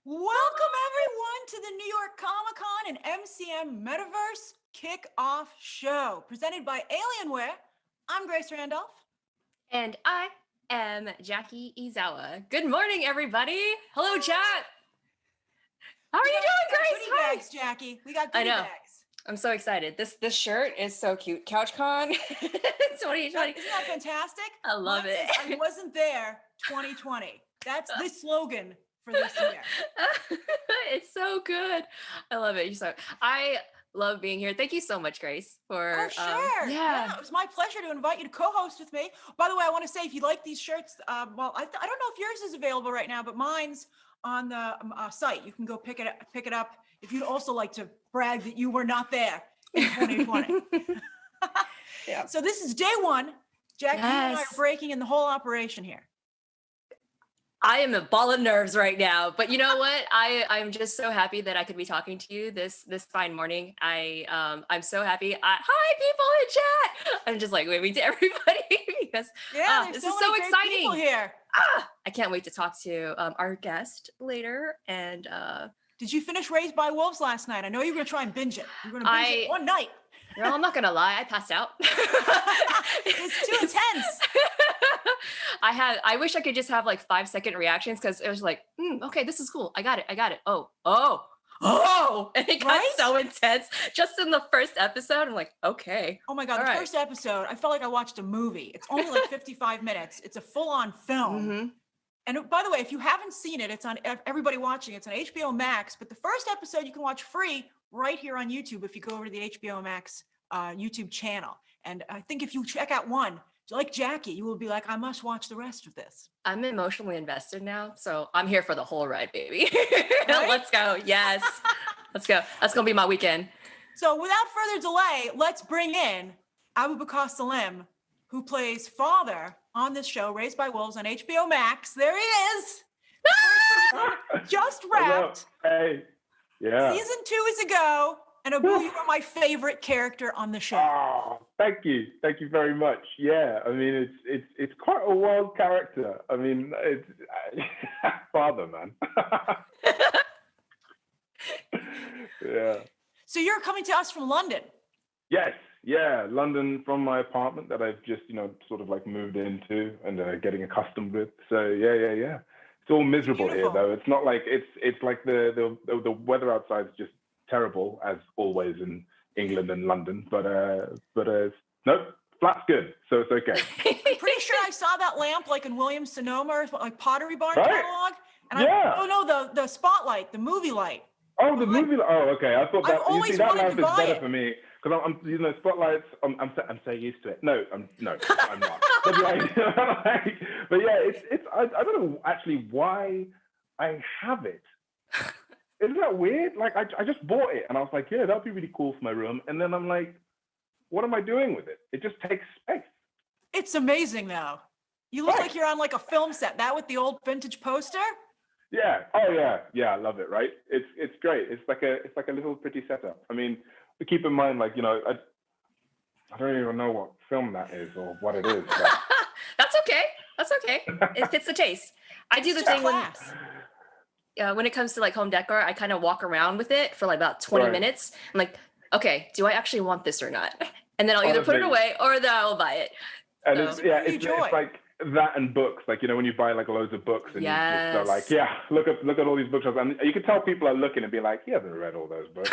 Welcome everyone to the New York Comic-Con and MCM Metaverse Kickoff show presented by Alienware. I'm Grace Randolph. And I am Jackie Izawa. Good morning, everybody. Hello, chat. How are you doing, Grace? Goodie bags, Jackie. We got goodie bags. I'm so excited. This shirt is so cute. CouchCon 2020. Isn't that fantastic? I love it. I wasn't there 2020. That's the slogan for this year. It's so good. I love it. I love being here. Thank you so much, Grace, for sure. Yeah, it was my pleasure to invite you to co-host with me. By the way, I want to say, if you like these shirts, I don't know if yours is available right now, but mine's on the site. You can go pick it up if you'd also like to brag that you were not there in 2020. Yeah. So this is day one. Jackie and I are breaking in the whole operation here. I am a ball of nerves right now, but you know what? I'm just so happy that I could be talking to you this fine morning. I'm so happy. Hi, people in chat. I'm just like waving to everybody because this is so exciting. People here. I can't wait to talk to our guest later. And did you finish Raised by Wolves last night? I know you were gonna try and binge it. You were gonna binge it one night. Girl, I'm not gonna lie, I passed out. It's too intense. I wish I could just have like 5-second reactions because it was like, okay, this is cool. I got it. Oh. And it got so intense just in the first episode. I'm like, okay. Oh my God, first episode, I felt like I watched a movie. It's only like 55 minutes. It's a full-on film. Mm-hmm. And by the way, if you haven't seen it, it's on everybody watching. It's on HBO Max, but the first episode you can watch free right here on YouTube if you go over to the HBO Max YouTube channel. And I think if you check out one, like Jackie, you will be like, I must watch the rest of this. I'm emotionally invested now, so I'm here for the whole ride, baby. Right? Let's go. Yes. Let's go. That's going to be my weekend. So without further delay, let's bring in Abubakar Salim, who plays father on this show, Raised by Wolves on HBO Max. There he is. Just wrapped. Hey. Yeah. Season 2 is ago. And Abu, you are my favorite character on the show. Oh, thank you very much. Yeah, I mean it's quite a wild character. I mean, it's father, man. Yeah. So you're coming to us from London. Yes, yeah, London, from my apartment that I've just sort of like moved into and getting accustomed with. So yeah. It's all miserable here though. It's not like it's like the weather outside is just terrible as always in England and London, but nope, flat's good, so it's okay. I'm pretty sure I saw that lamp like in Williams-Sonoma, like Pottery Barn catalog. And the spotlight, the movie light. Oh, the movie light. Oh, okay. I thought that. You see, that lamp is better for me because I'm spotlights. I'm so used to it. No, I'm not. But yeah, it's I don't know actually why I have it. Isn't that weird? Like I just bought it and I was like, yeah, that'd be really cool for my room. And then I'm like, what am I doing with it? It just takes space. It's amazing though. You look like you're on like a film set. That with the old vintage poster. Yeah. Oh yeah. I love it. Right. It's great. It's like a little pretty setup. I mean, but keep in mind, like I don't even know what film that is or what it is. But... That's okay. It fits the taste. I do the thing when it comes to like home decor, I kind of walk around with it for like about 20 minutes. I'm like, okay, do I actually want this or not? And then I'll either put it away or then I'll buy it. And it's like that and books. Like, when you buy like loads of books and you just are like, yeah, look at all these bookshelves. And you can tell people are looking and be like, he hasn't read all those books.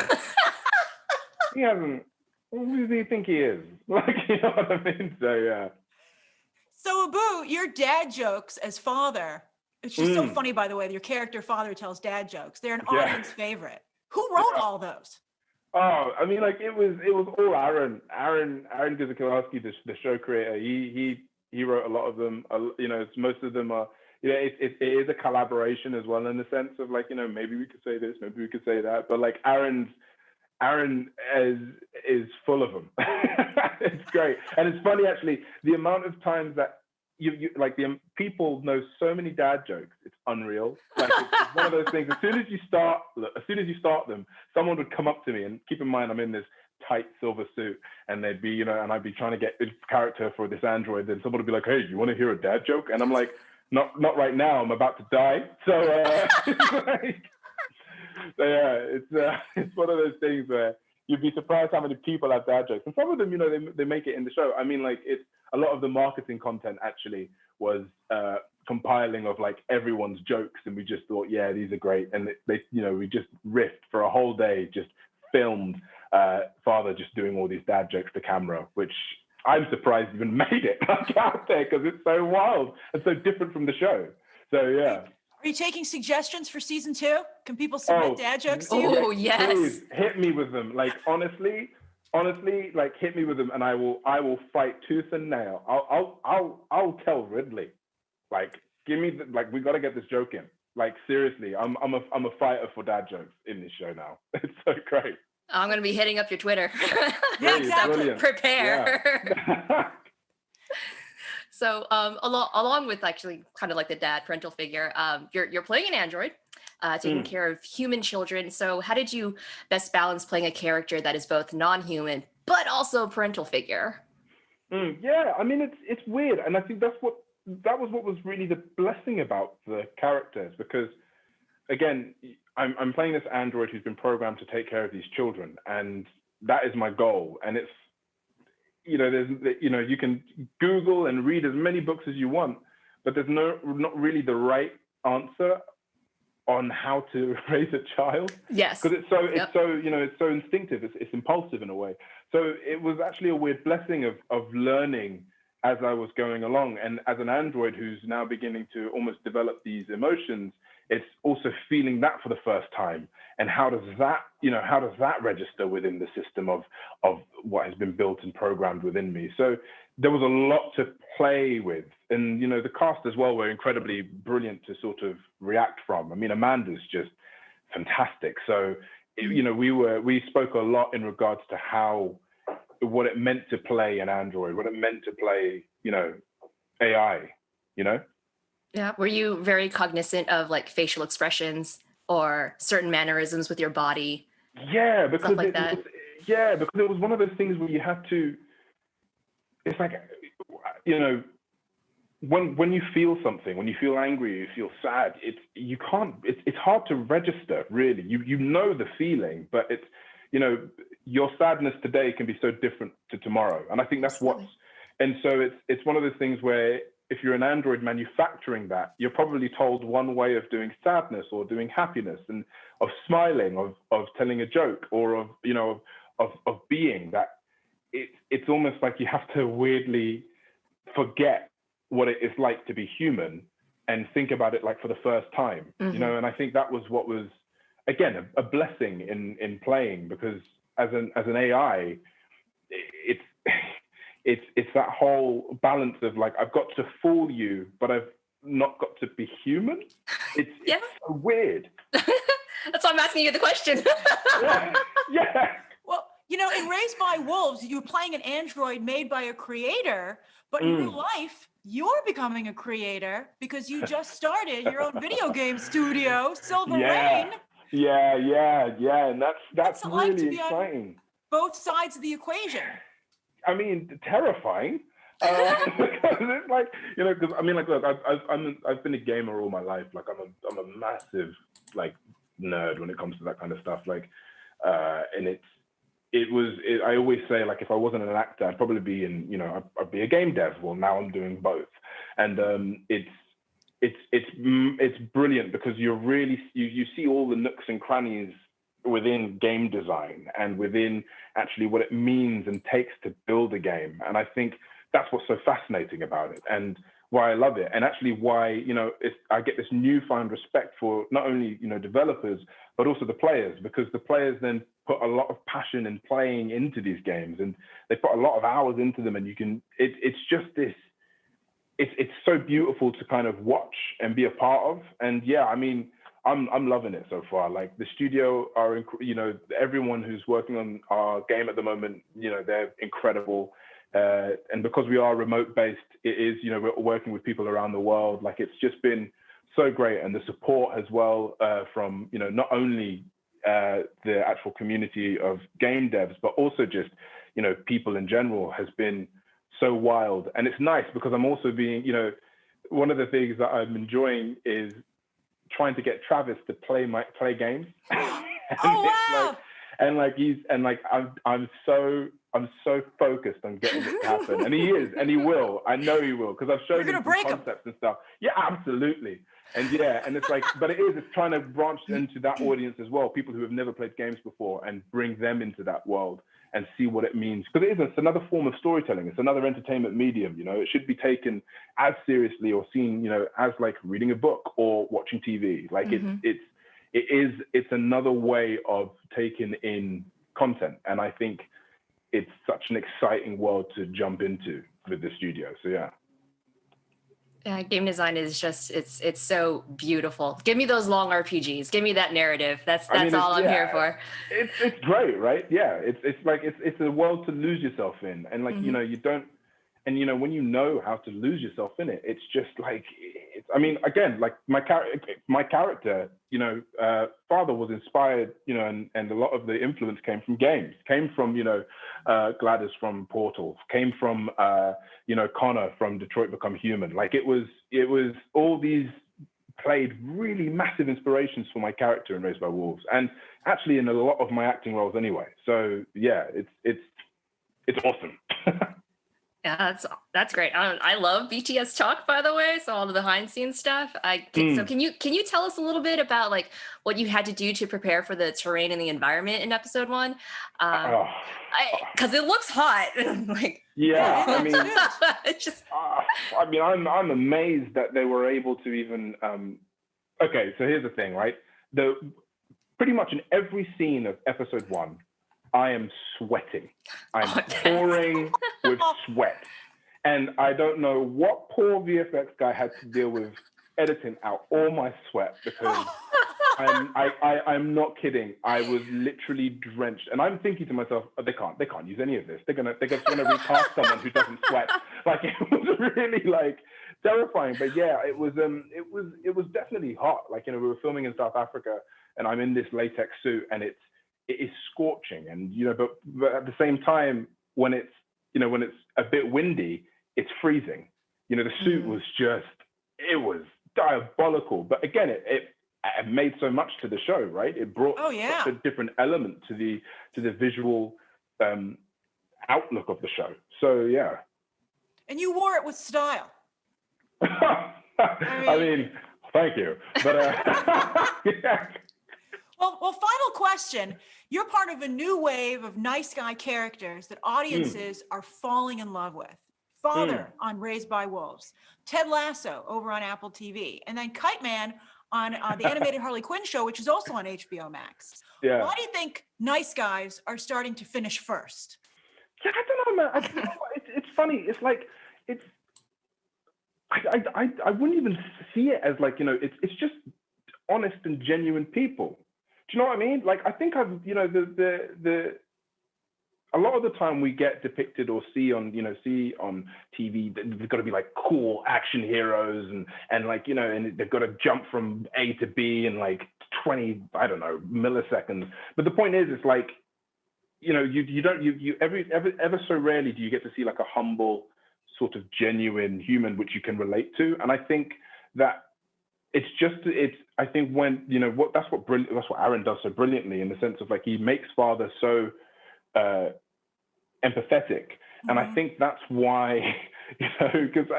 He hasn't. Who does he think he is? Like, you know what I mean? So, yeah. So, Abu, your dad jokes as father, it's just so funny, by the way, that your character father tells dad jokes. They're an audience favorite. Who wrote all those? Oh, I mean, like it was all Aaron Gizikowski, the show creator. He wrote a lot of them. Most of them are. It is a collaboration as well in the sense of like, maybe we could say this, maybe we could say that, but like Aaron is full of them. It's great, and it's funny actually the amount of times that you like the people know so many dad jokes. It's unreal. Like it's one of those things. As soon as you start them, someone would come up to me, and keep in mind I'm in this tight silver suit, and they'd be and I'd be trying to get a character for this android. Then someone would be like, "Hey, you want to hear a dad joke?" And I'm like, "Not right now. I'm about to die." So So yeah, it's one of those things where you'd be surprised how many people have dad jokes, and some of them, they make it in the show. I mean, like, it's a lot of the marketing content actually was compiling of like everyone's jokes, and we just thought, yeah, these are great, and we just riffed for a whole day, just filmed father just doing all these dad jokes to camera, which I'm surprised even made it like out there because it's so wild and so different from the show. So yeah. Are you taking suggestions for season 2? Can people submit dad jokes to you? Oh, yes. Please hit me with them. Like, honestly, like, hit me with them, and I will fight tooth and nail. I'll tell Ridley, like, give me we got to get this joke in. Like, seriously, I'm a fighter for dad jokes in this show now. It's so great. I'm going to be hitting up your Twitter. Yeah, exactly. Brilliant. Prepare. Yeah. So along with actually kind of like the dad parental figure, you're playing an android, taking care of human children. So how did you best balance playing a character that is both non-human but also a parental figure? Yeah, I mean, it's weird, and I think that was what was really the blessing about the characters, because again, I'm playing this android who's been programmed to take care of these children, and that is my goal. And it's, you can Google and read as many books as you want, but there's not really the right answer on how to raise a child. Yes. Because it's so instinctive, it's impulsive in a way. So it was actually a weird blessing of learning as I was going along. And as an android who's now beginning to almost develop these emotions, it's also feeling that for the first time. And how does that register within the system of what has been built and programmed within me? So there was a lot to play with. And, the cast as well were incredibly brilliant to sort of react from. I mean, Amanda's just fantastic. So, we spoke a lot in regards to what it meant to play an android, what it meant to play, AI, Yeah. Were you very cognizant of like facial expressions or certain mannerisms with your body? Yeah, because like that. Because it was one of those things where you have to. It's like, when you feel something, when you feel angry, you feel sad. It's hard to register, really. You know the feeling, but it's, your sadness today can be so different to tomorrow, and I think that's and so it's one of those things where, if you're an android manufacturing that, you're probably told one way of doing sadness or doing happiness, and of smiling, of telling a joke, or of being that. It's almost like you have to weirdly forget what it is like to be human and think about it like for the first time, and I think that was what was, again, a blessing in playing, because as an AI, it's that whole balance of like, I've got to fool you, but I've not got to be human. It's so weird. That's why I'm asking you the question. Yeah. Well, in Raised by Wolves, you're playing an android made by a creator, but in real life, you're becoming a creator because you just started your own video game studio, Silver Rain. Yeah, and that's What's it really like to be on exciting. both sides of the equation? I mean, terrifying. Because it's like, because I mean, like, look, I've been a gamer all my life. Like, I'm a massive like nerd when it comes to that kind of stuff. Like, and I always say, like, if I wasn't an actor, I'd probably be I'd be a game dev. Well, now I'm doing both, and it's brilliant because you see all the nooks and crannies within game design and within actually what it means and takes to build a game. And I think that's what's so fascinating about it, and why I love it, and actually why I get this newfound respect for not only developers but also the players, because the players then put a lot of passion in playing into these games, and they put a lot of hours into them, and it's just this. It's so beautiful to kind of watch and be a part of, and yeah, I mean, I'm loving it so far. Like, the studio are, everyone who's working on our game at the moment, they're incredible. And because we are remote based, it is, we're working with people around the world. Like, it's just been so great. And the support as well from, not only the actual community of game devs, but also just, people in general has been so wild. And it's nice because I'm also being, one of the things that I'm enjoying is trying to get Travis to play games. Oh, wow. I'm so focused on getting it to happen, and he is, and he will. I know he will, because I've shown him some concepts and stuff. Yeah, absolutely. And it's like, but it's trying to branch into that audience as well, people who have never played games before, and bring them into that world and see what it means. Because it's another form of storytelling. It's another entertainment medium. It should be taken as seriously or seen, as like reading a book or watching TV. Like it's another way of taking in content, and I think it's such an exciting world to jump into with the studio. So yeah. Yeah, game design is just, it's so beautiful. Give me those long RPGs. Give me that narrative. That's all I'm here for. It's great, right? Yeah, it's a world to lose yourself in, and like you don't, and when you know how to lose yourself in it, it's just like again, like my character, father was inspired, and a lot of the influence came from games, came from Gladys from Portal, came from Connor from Detroit Become Human. Like it was all these played really massive inspirations for my character in Raised by Wolves, and actually in a lot of my acting roles anyway. So yeah, it's awesome. Yeah, that's great. I love BTS Talk, by the way. So all the behind the scenes stuff. So can you tell us a little bit about like what you had to do to prepare for the terrain and the environment in episode 1? Because it looks hot. Like, yeah, I mean, it's just. I'm amazed that they were able to even. Okay, so here's the thing, right? Pretty much in every scene of episode 1. I am sweating. I'm pouring with sweat. And I don't know what poor VFX guy had to deal with editing out all my sweat, because I'm not kidding. I was literally drenched. And I'm thinking to myself, oh, they can't use any of this. They're just gonna recast someone who doesn't sweat. Like it was really like terrifying. But yeah, it was definitely hot. Like, we were filming in South Africa, and I'm in this latex suit, and it is scorching, and but at the same time, when it's a bit windy, it's freezing. The suit was it was diabolical. But again, it made so much to the show, right? It brought such a different element to the visual outlook of the show. So yeah. And you wore it with style. I mean, thank you. But yeah. Well, final question. You're part of a new wave of nice guy characters that audiences are falling in love with. Father on Raised by Wolves, Ted Lasso over on Apple TV, and then Kite Man on the animated Harley Quinn show, which is also on HBO Max. Yeah. Why do you think nice guys are starting to finish first? Yeah, I don't know, man. It's funny. It's like, I wouldn't even see it as like, it's just honest and genuine people. Do you know what I mean? Like, I think I've, a lot of the time we get depicted or see on TV, they've got to be like cool action heroes and like, and they've got to jump from A to B in like 20, I don't know, milliseconds. But the point is, it's like, ever so rarely do you get to see like a humble sort of genuine human, which you can relate to. And I think that I think when, that's what Aaron does so brilliantly, in the sense of like, he makes Father so empathetic. And I think that's why, because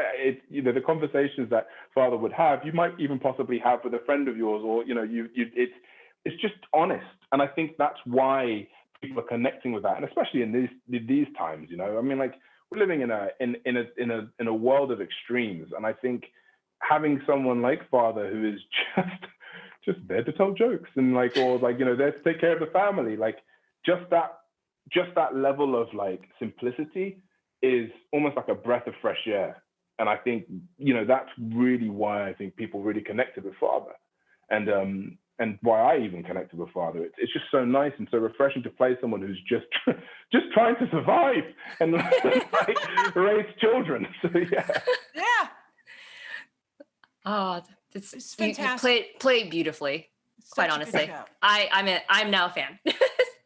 the conversations that Father would have, you might even possibly have with a friend of yours, or, it's just honest. And I think that's why people are connecting with that. And especially in these times, I mean, like, we're living in a world of extremes. And I think having someone like Father who is just there to tell jokes and like, or like, there to take care of the family, like just that level of like simplicity is almost like a breath of fresh air. And I think, that's really why I think people really connected with Father, and why I even connected with Father. It's just so nice and so refreshing to play someone who's just trying to survive and like, raise children. So yeah. Yeah. Oh, it's fantastic. You play beautifully. Quite honestly, I'm now a fan.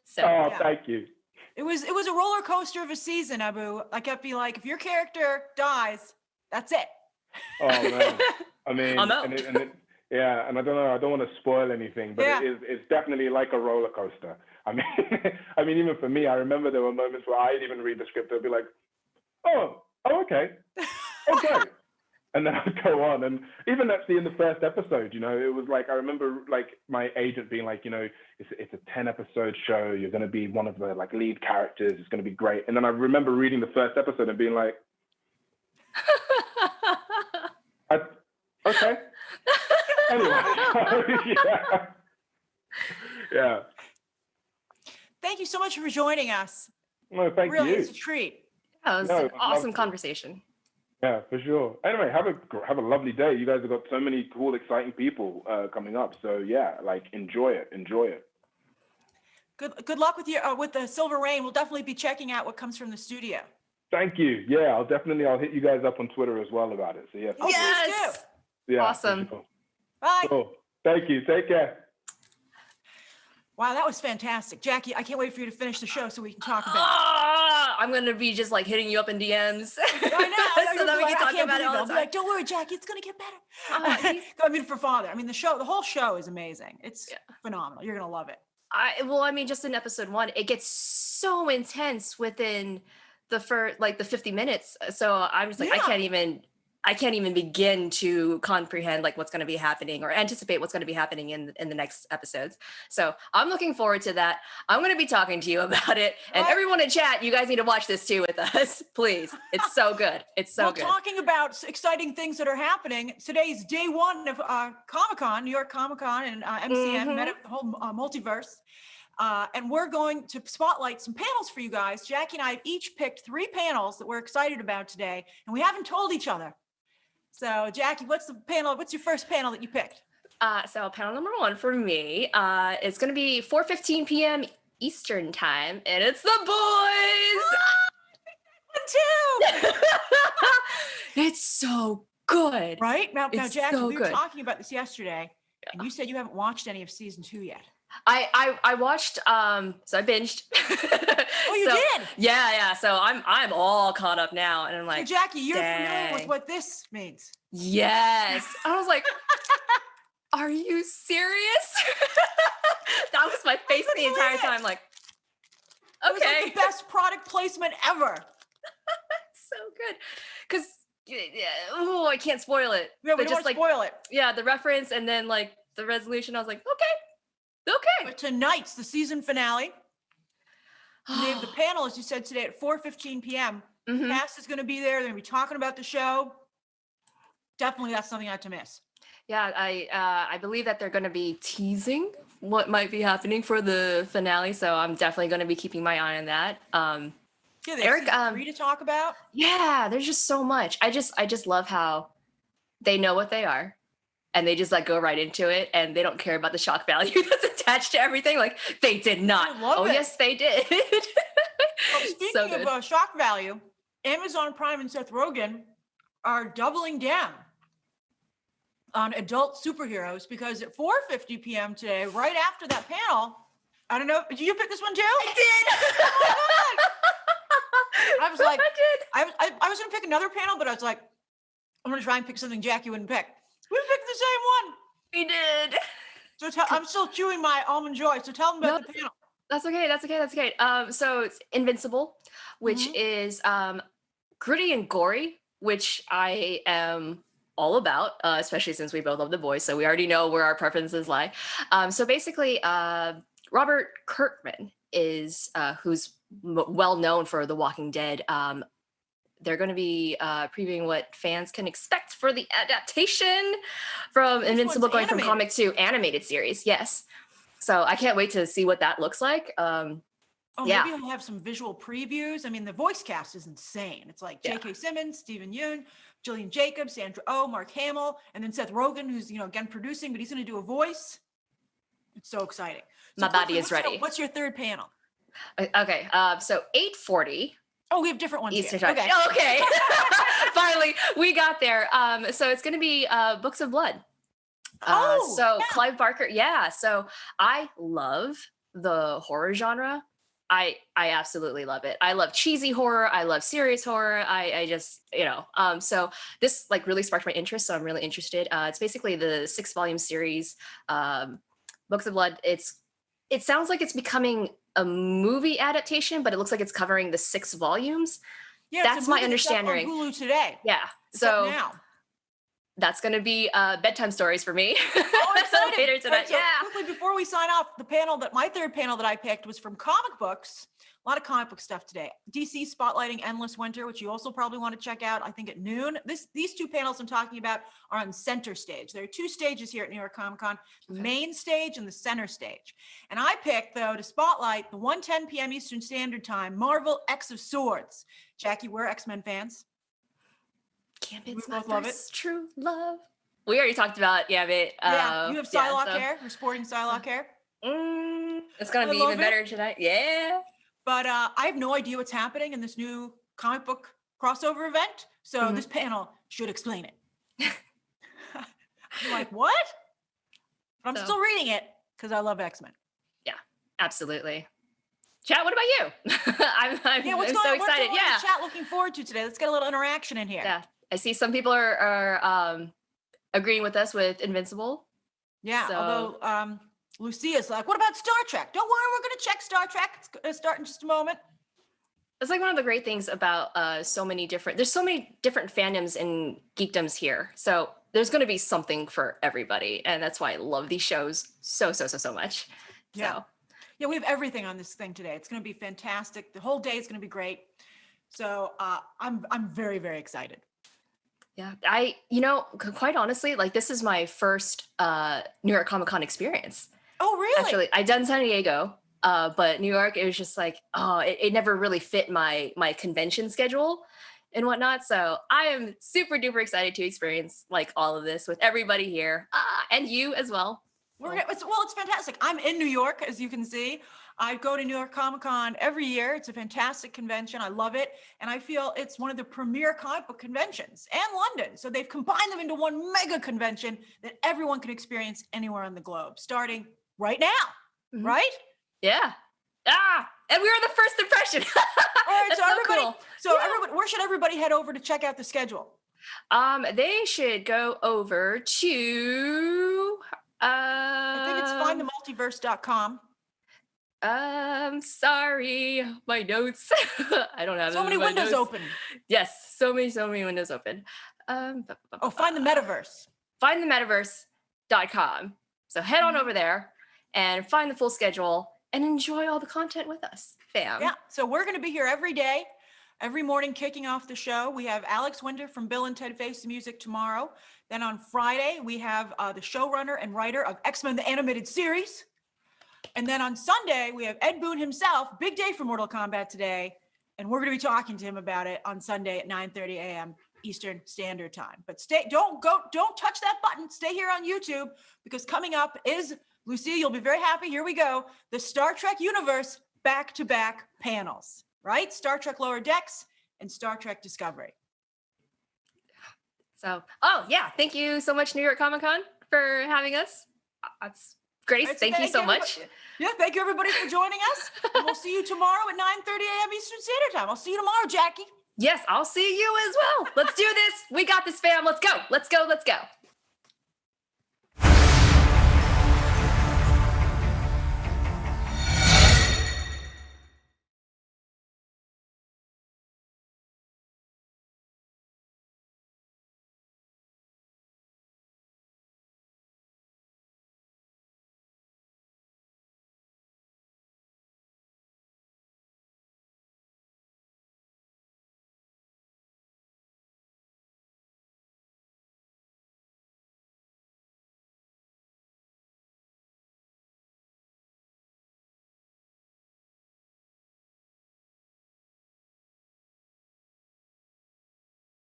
So. Oh, thank you. It was a roller coaster of a season, Abu. I kept being like, if your character dies, that's it. Oh man, I mean, I'm out. Yeah, and I don't know, I don't want to spoil anything, but it's definitely like a roller coaster. I mean, I mean, even for me, I remember there were moments where I'd even read the script, I'd be like, oh, okay, okay. And then I'd go on. And even actually in the first episode, you know, it was like, I remember like my agent being like, you know, it's a 10 episode show. You're going to be one of the like lead characters. It's going to be great. And then I remember reading the first episode and being like, okay. Anyway, yeah. Yeah. Thank you so much for joining us. No, thank you. Really, it's a treat. That was an awesome conversation. Yeah, for sure. Anyway, have a lovely day. You guys have got so many cool, exciting people coming up. So yeah, like enjoy it. Good luck with your with the Silver Rain. We'll definitely be checking out what comes from the studio. Thank you. Yeah, I'll hit you guys up on Twitter as well about it. So yeah. Oh, yes. Yeah. Awesome. Sure. Bye. Cool. Thank you. Take care. Wow, that was fantastic. Jackie, I can't wait for you to finish the show so we can talk about it. I'm going to be just like hitting you up in DMs. I know. So that we can talk about it all the I'll be time. like, don't worry, Jackie, it's going to get better. I mean, for Father. I mean, the whole show is amazing. It's phenomenal. You're going to love it. I mean, just in episode 1, it gets so intense within the 50 minutes. So I'm just like, I can't even begin to comprehend like what's going to be happening or anticipate what's going to be happening in the next episodes. So I'm looking forward to that. I'm going to be talking to you about it, and everyone in chat, you guys need to watch this too with us, please. It's so good. It's so good. Talking about exciting things that are happening. Today's day 1 of Comic-Con, New York Comic-Con, and MCM, the whole multiverse. And we're going to spotlight some panels for you guys. Jackie and I have each picked 3 panels that we're excited about today, and we haven't told each other. So Jackie, what's your first panel that you picked? So panel number 1 for me is going to be 4:15 p.m. Eastern time, and it's the boys. Too. It's so good. Right? Now Jackie, so we were good. talking about this yesterday, and you said you haven't watched any of season 2 yet. I watched, so I binged. Oh, you did? Yeah. So I'm all caught up now, and I'm like, so Jackie, you're dang. familiar with what this means. Yes. I was like, are you serious? That was my face the entire time. Like, okay. It was like the best product placement ever. So good. Because, I can't spoil it. Yeah, we don't want to spoil it. Yeah, the reference and then like the resolution, I was like, okay. But tonight's the season finale. The panel, as you said today, at 4:15 p.m. Cast is going to be there. They're going to be talking about the show. Definitely, that's something not to miss. Yeah, I believe that they're going to be teasing what might be happening for the finale, so I'm definitely going to be keeping my eye on that. Eric, free to talk about. Yeah, there's just so much. I just love how they know what they are. And they just like go right into it, and they don't care about the shock value that's attached to everything. Like they did not. Oh, yes, they did. Well, speaking so of shock value, Amazon Prime and Seth Rogen are doubling down on adult superheroes because at 4:50 p.m. today, right after that panel, I don't know, did you pick this one too? I did. Oh my God. I was like, I did. I was gonna pick another panel, but I was like, I'm gonna try and pick something Jackie wouldn't pick. We picked the same one. We did. So I'm still chewing my almond joy. So tell them about the panel. That's okay. So it's Invincible, which is gritty and gory, which I am all about, especially since we both love The Boys. So we already know where our preferences lie. So basically, Robert Kirkman is who's well known for The Walking Dead. They're going to be previewing what fans can expect for the adaptation from Invincible going from comic to animated series. Yes. So I can't wait to see what that looks like. Maybe we'll have some visual previews. I mean, the voice cast is insane. It's like J.K. Simmons, Stephen Yeun, Jillian Jacobs, Sandra Oh, Mark Hamill, and then Seth Rogen, who's, again, producing, but he's going to do a voice. It's so exciting. So my body is ready. What's your third panel? Okay. So 8:40. Oh, we have different ones Eastern here. time. Okay. Finally, we got there. So it's going to be Books of Blood. Clive Barker. Yeah. So I love the horror genre. I absolutely love it. I love cheesy horror. I love serious horror. I just, so this like really sparked my interest. So I'm really interested. It's basically the 6-volume series, Books of Blood. It sounds like it's becoming a movie adaptation, but it looks like it's covering the 6 volumes. Yeah, that's my understanding. It's up on Hulu today. Yeah. It's so up now. That's going to be bedtime stories for me. Oh, I'm excited. Later tonight. Right, so quickly before we sign off, my third panel that I picked was from comic books. A lot of comic book stuff today. DC spotlighting Endless Winter, which you also probably want to check out, I think at noon. These 2 panels I'm talking about are on center stage. There are 2 stages here at New York Comic Con, the main stage and the center stage. And I picked, though, to spotlight the 1:10 p.m. Eastern Standard Time, Marvel X of Swords. Jackie, we're X-Men fans. Gambit's my first true love. We already talked about Gambit. Yeah, you have Psylocke hair. You're sporting Psylocke hair. It's going to be even better tonight. Yeah. But I have no idea what's happening in this new comic book crossover event. So this panel should explain it. I'm like, what? But I'm still reading it because I love X-Men. Yeah, absolutely. Chat, what about you? I'm so excited. What's the chat looking forward to today? Let's get a little interaction in here. Yeah, I see some people are agreeing with us with Invincible. Yeah, although Lucia's like, what about Star Trek? Don't worry, we're going to check Star Trek. It's going to start in just a moment. It's like one of the great things about there's so many different fandoms and geekdoms here. So there's going to be something for everybody. And that's why I love these shows so much. Yeah. So. Yeah, we have everything on this thing today. It's going to be fantastic. The whole day is going to be great. So I'm very, very excited. Yeah, quite honestly, like this is my first New York Comic Con experience. Oh, really? Actually, I've done San Diego, but New York, it was just like, it never really fit my convention schedule and whatnot. So I am super duper excited to experience like all of this with everybody here and you as well. It's fantastic. I'm in New York, as you can see. I go to New York Comic Con every year. It's a fantastic convention. I love it. And I feel it's one of the premier comic book conventions, and London. So they've combined them into one mega convention that everyone can experience anywhere on the globe, starting right now, right? Yeah. And we were the first impression. All right, so everybody, everybody, where should everybody head over to check out the schedule? They should go over to... I think it's findthemultiverse.com. Sorry, my notes. I don't have so many windows open. Yes, so many windows open. Find the Metaverse. Findthemetaverse.com. So head on over there and find the full schedule and enjoy all the content with us, fam. Yeah, so we're going to be here every day, every morning kicking off the show. We have Alex Winter from Bill and Ted Face the Music tomorrow. Then on Friday, we have the showrunner and writer of X-Men the Animated Series. And then on Sunday, we have Ed Boon himself. Big day for Mortal Kombat today. And we're going to be talking to him about it on Sunday at 9:30 a.m. Eastern Standard Time. But don't touch that button. Stay here on YouTube, because coming up is, Lucia, you'll be very happy. Here we go. The Star Trek universe back-to-back panels, right? Star Trek Lower Decks and Star Trek Discovery. So, thank you so much, New York Comic Con, for having us. That's Grace, thank you so much. Yeah, thank you everybody for joining us. And we'll see you tomorrow at 9:30 a.m. Eastern Standard Time. I'll see you tomorrow, Jackie. Yes, I'll see you as well. Let's do this. We got this, fam. Let's go.